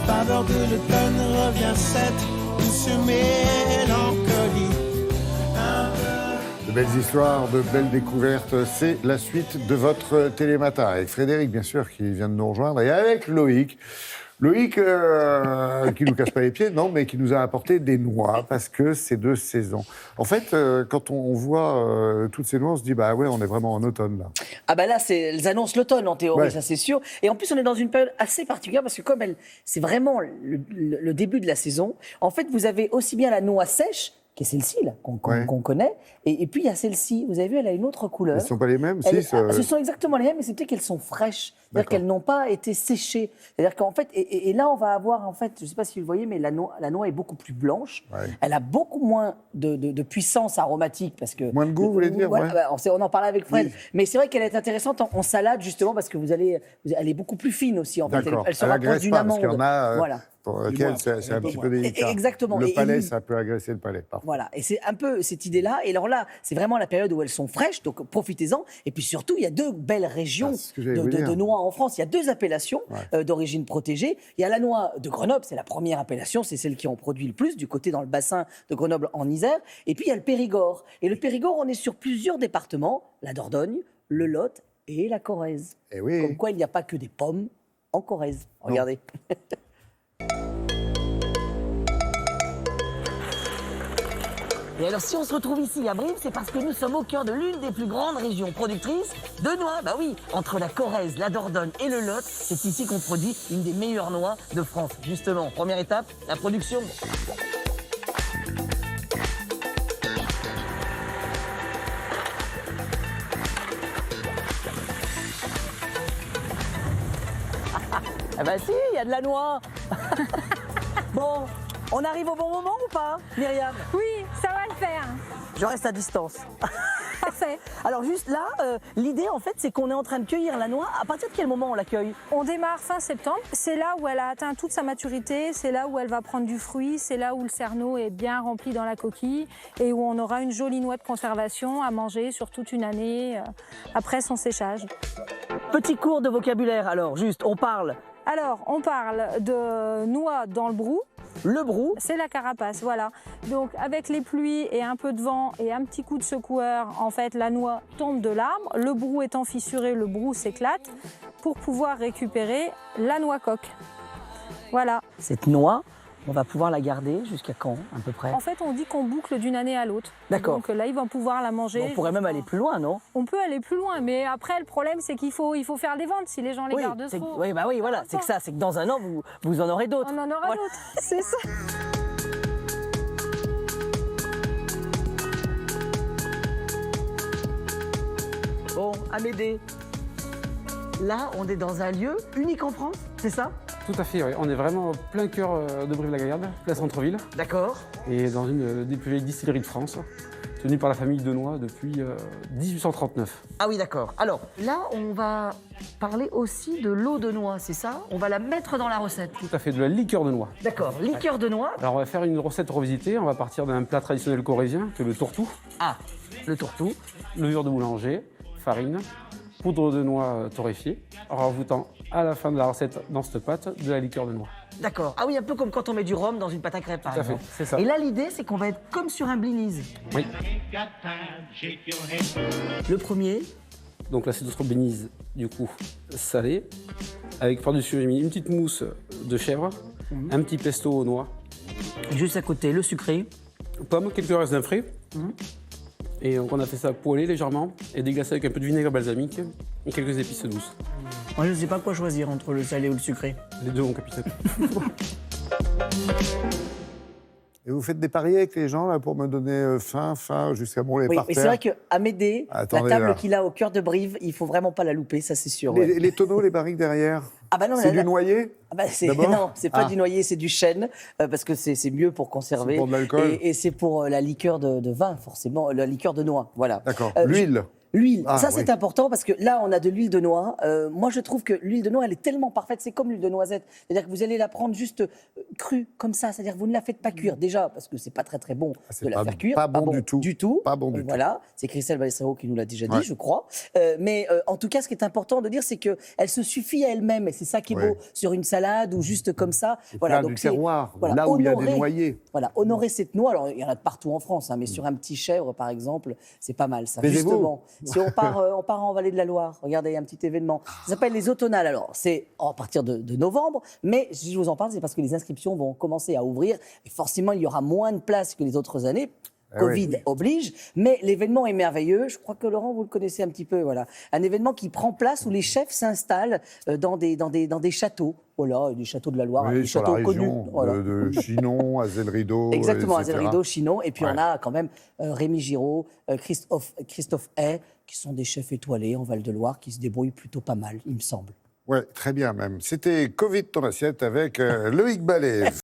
faveur de l'automne revient cette douce mélancolie. De belles histoires, de belles découvertes, c'est la suite de votre Télématin. Avec Frédéric, bien sûr, qui vient de nous rejoindre, et avec Loïc. Loïc, qui nous casse pas les pieds, non, mais qui nous a apporté des noix, parce que c'est de saison. En fait, quand on voit toutes ces noix, on se dit, bah ouais, on est vraiment en automne, là. Ah bah là, elles annoncent l'automne en théorie, Ouais. ça c'est sûr. Et en plus, on est dans une période assez particulière, parce que comme c'est vraiment le début de la saison, en fait, vous avez aussi bien la noix sèche, qui est celle-ci, là, qu'on Ouais. connaît, et puis il y a celle-ci, vous avez vu, elle a une autre couleur. Elles ne sont pas les mêmes, Ce si sont exactement les mêmes, mais c'est peut-être qu'elles sont fraîches. C'est-à-dire D'accord. qu'elles n'ont pas été séchées. C'est-à-dire qu'en fait, et là, on va avoir, en fait, je ne sais pas si vous le voyez, mais la noix est beaucoup plus blanche. Ouais. Elle a beaucoup moins de puissance aromatique. Parce que, Moins de goût, vous voulez dire, Voilà, ouais. bah, on en parlait avec Fred. Oui. Mais c'est vrai qu'elle est intéressante en salade, justement, parce que elle est beaucoup plus fine aussi. En fait. D'accord. Elle se Elle rapproche agresse d'une pas, parce amande. qu'il y en a Voilà. pour lesquels c'est un petit peu délicat. Exactement. Le Et palais, il- ça peut agresser le palais, parfois. Voilà, et c'est un peu cette idée-là. Et alors là, c'est vraiment la période où elles sont fraîches, donc profitez-en. Et puis surtout, il y a deux belles régions Ah, c'est ce que j'allais vous dire. de noix en France. Il y a deux appellations Ouais. d'origine protégée. Il y a la noix de Grenoble, c'est la première appellation, c'est celle qui en produit le plus, du côté dans le bassin de Grenoble en Isère. Et puis il y a le Périgord. Et le Périgord, on est sur plusieurs départements, la Dordogne, le Lot et la Corrèze. Eh oui. Comme quoi, il n'y a pas que des pommes en Corrèze. Regardez. Et alors, si on se retrouve ici à Brive, c'est parce que nous sommes au cœur de l'une des plus grandes régions productrices de noix. Bah oui, entre la Corrèze, la Dordogne et le Lot, c'est ici qu'on produit une des meilleures noix de France. Justement, première étape, la production. Ah bah si, il y a de la noix. Bon, on arrive au bon moment ou pas, Myriam? Oui, ça va le faire. Je reste à distance. Parfait. Alors juste là, l'idée en fait, c'est qu'on est en train de cueillir la noix. À partir de quel moment on la cueille? On démarre fin septembre. C'est là où elle a atteint toute sa maturité. C'est là où elle va prendre du fruit. C'est là où le cerneau est bien rempli dans la coquille et où on aura une jolie noix de conservation à manger sur toute une année après son séchage. Petit cours de vocabulaire alors, juste, on parle Alors, on parle de noix dans le brou. le brou. C'est la carapace, voilà. Donc avec les pluies et un peu de vent et un petit coup de secoueur, en fait, la noix tombe de l'arbre. Le brou étant fissuré, le brou s'éclate pour pouvoir récupérer la noix coque. Voilà. Cette noix, on va pouvoir la garder jusqu'à quand, à peu près? En fait, on dit qu'on boucle d'une année à l'autre. D'accord. Donc là, ils vont pouvoir la manger. On pourrait même aller plus loin, non? On peut aller plus loin, mais après, le problème, c'est qu'il faut faire des ventes si les gens les gardent c'est- trop. oui, bah oui, voilà, c'est que ça, c'est que dans un an, vous en aurez d'autres. On en aura Voilà. d'autres, c'est ça. Bon, Amédée, là, on est dans un lieu unique en France, c'est ça? Tout à fait, oui. On est vraiment au plein cœur de Brive-la-Gaillarde, place centre-ville, D'accord. et dans une des plus vieilles distilleries de France, tenue par la famille Denois depuis 1839. Ah oui, d'accord. Alors, là, on va parler aussi de l'eau de noix, c'est ça? On va la mettre dans la recette. Tout à fait, de la liqueur de noix. D'accord, liqueur de noix. Alors on va faire une recette revisitée, on va partir d'un plat traditionnel corrézien, que est le tourtou, Ah, le tourtou. levure de boulanger, farine, poudre de noix torréfiée, en rajoutant à la fin de la recette, dans cette pâte, de la liqueur de noix. D'accord. Ah oui, un peu comme quand on met du rhum dans une pâte à crêpes, par Tout à fait, exemple. c'est ça. Et là, l'idée, c'est qu'on va être comme sur un blinis. Oui. Le premier, Donc là c'est notre bénise, du coup, salée, avec par-dessus j'ai mis une petite mousse de chèvre, un petit pesto aux noix, juste à côté, le sucré. pommes, quelques raisins frais. Et donc on a fait ça poêler légèrement et déglacé avec un peu de vinaigre balsamique et quelques épices douces. Moi, je ne sais pas quoi choisir entre le salé ou le sucré. Les deux, mon capitaine. Et vous faites des paris avec les gens, là, pour me donner faim, jusqu'à brûler Oui, par mais terre. c'est vrai qu'Amédée, la Attendez, table là. qu'il a au cœur de Brive, il faut vraiment pas la louper, ça c'est sûr. ouais. Les tonneaux, les barriques derrière, Ah bah non, c'est là, du là- noyer? Ah bah D'abord non, c'est pas Ah. du noyer, c'est du chêne, parce que c'est mieux pour conserver. C'est pour de l'alcool. Et c'est pour la liqueur de vin, forcément, la liqueur de noix, voilà. D'accord. Euh, L'huile? L'huile, Ah, ça oui. c'est important parce que là on a de l'huile de noix. Moi je trouve que l'huile de noix elle est tellement parfaite, c'est comme l'huile de noisette. C'est-à-dire que vous allez la prendre juste crue, comme ça. C'est-à-dire vous ne la faites pas cuire. Déjà, parce que c'est pas très très bon c'est de la pas- faire cuire. pas bon du tout. Du tout. Pas bon du tout. Voilà, c'est Christelle Balesero qui nous l'a déjà dit, Ouais. je crois. Mais en tout cas, ce qui est important de dire, c'est qu'elle se suffit à elle-même. Et c'est ça qui est Ouais. beau sur une salade ou juste comme ça. Voilà, donc du c'est- terroir, voilà, là où il y a des honorer- noyers. Voilà, honorer cette noix. Alors, il y en a de partout en France, hein, mais sur un petit chèvre, par exemple, c'est pas mal, ça. Taisez-vous. Justement, si on part en Vallée de la Loire, regardez, il y a un petit événement. Ça s'appelle les automnales. Alors, c'est à partir de novembre, mais si je vous en parle, c'est parce que les inscriptions vont commencer à ouvrir. Et forcément, il y aura moins de places que les autres années. Covid oblige, mais l'événement est merveilleux. Je crois que Laurent, vous le connaissez un petit peu. Voilà, un événement qui prend place où les chefs s'installent dans des châteaux. Voilà, des châteaux de la Loire, Oui, des sur la châteaux connus. région Voilà. de Chinon, Azel-Rideau, Exactement, etc. Azel Rideau, Chinon. Et puis Ouais. on a quand même Rémi Giraud, Christophe Hay, qui sont des chefs étoilés en Val-de-Loire, qui se débrouillent plutôt pas mal, il me semble. Ouais, très bien même. C'était Covid ton assiette avec Loïc Ballet.